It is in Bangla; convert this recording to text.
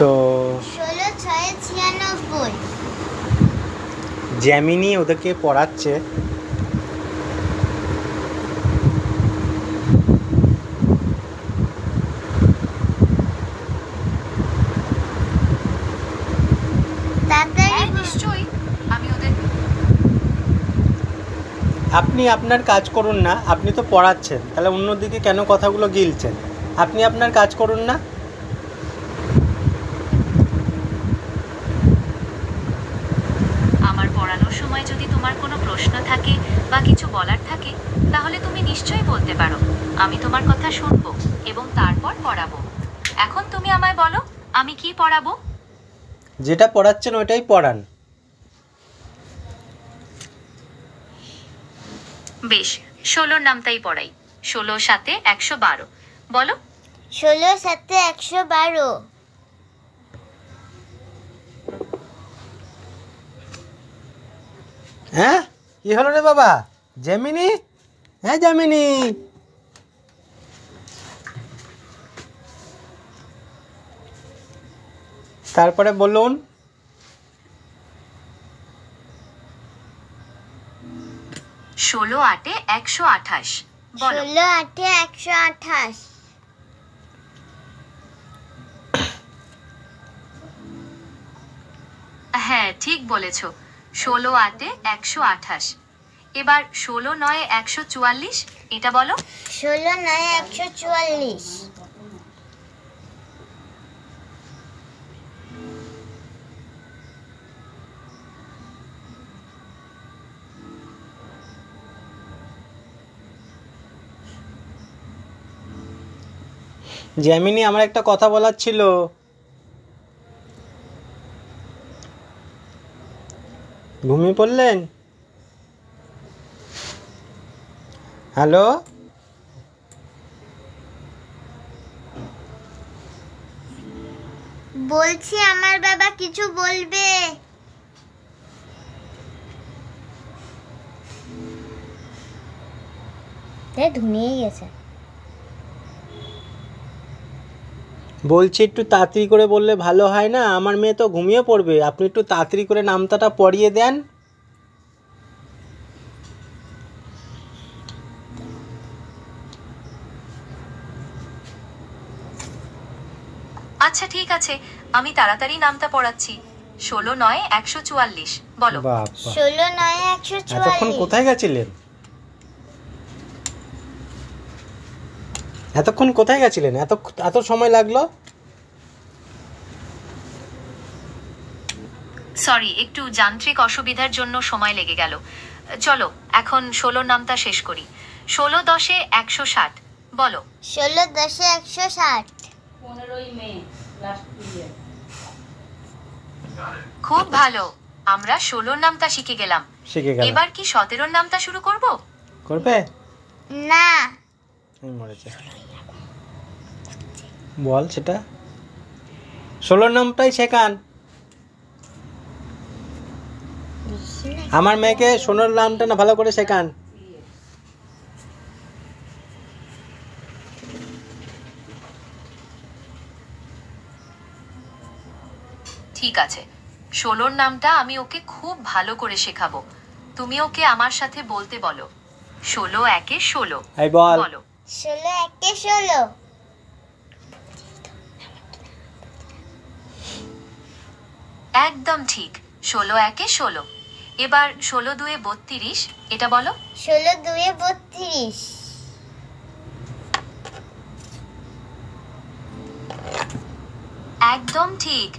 তো 16 6 96 জ্যামিনি ওদেরকে পড়াচ্ছে। আপনি আপনার কাজ করুন না, আপনি তো পড়াচ্ছেন, তাহলে অন্যদিকে কেন কথাগুলো গিলছেন? আপনি আপনার কাজ করুন না। আমার পড়ানোর সময় যদি তোমার কোনো প্রশ্ন থাকে বা কিছু বলার থাকে তাহলে তুমি নিশ্চয়ই বলতে পারো। আমি তোমার কথা শুনবো এবং তারপর পড়াবো। এখন তুমি আমায় বলো আমি কি পড়াবো? যেটা পড়াচ্ছেন ওইটাই পড়ান। বেশ, 16 নামটাই পড়াই। 16 7 112 বলো। 16 7 112 হ্যাঁ, কি হলো রে বাবা? জ্যামিনি, হ্যাঁ জ্যামিনি, তারপরে বলুন। 16 8 128 বলো। 16 8 128 হ্যাঁ, ঠিক বলেছ। 16 8 128। এবার 16 9 144 এটা বলো। 16 9 144 জ্যামিনি, আমার একটা কথা বলার ছিল। ঘুমিয়ে পড়লেন? হ্যালো, বলছি আমার বাবা কিছু বলবে। ঘুমিয়ে গেছে। বলছি একটু তাড়াতাড়ি করে বললে ভালো হয় না? আমার মেয়ে তো ঘুমিয়ে পড়বে, আপনি একটু তাড়াতাড়ি করে নামতাটা পড়িয়ে দেন। আচ্ছা ঠিক আছে, আমি তাড়াতাড়ি নামটা পড়াচ্ছি। 16 9 144 বলো। বাবা, 16 9 এতক্ষণ 144 কোথায় গেছিলেন? এতক্ষণ কোথায় গেছিলেন? এত সময় লাগলো? সরি, একটু যান্ত্রিক অসুবিধার জন্য সময় লেগে গেল। চলো এখন 16 নামটা শেষ করি। 16 10 160 বলো। 16 10 160 15ই মে লাস্ট পিরিয়ড। খুব ভালো, আমরা 16 নামটা শিখে গেলাম। এবার কি 17 নামটা শুরু করব? করবে না। মরেছে, বল সেটা। 16 নামটাই শেখান। আমার মেয়েকে 16 নামটা না ভালো করে শেখান। ঠিক আছে, 16 নামটা আমি ওকে খুব ভালো করে শেখাবো। তুমি ওকে আমার সাথে বলতে বলো। 16 1 16 এই বল। বলো। 16 1 16 একদম ঠিক, 16 1 16। এবার 16 2 32 এটা বলো। 16 2 32 একদম ঠিক।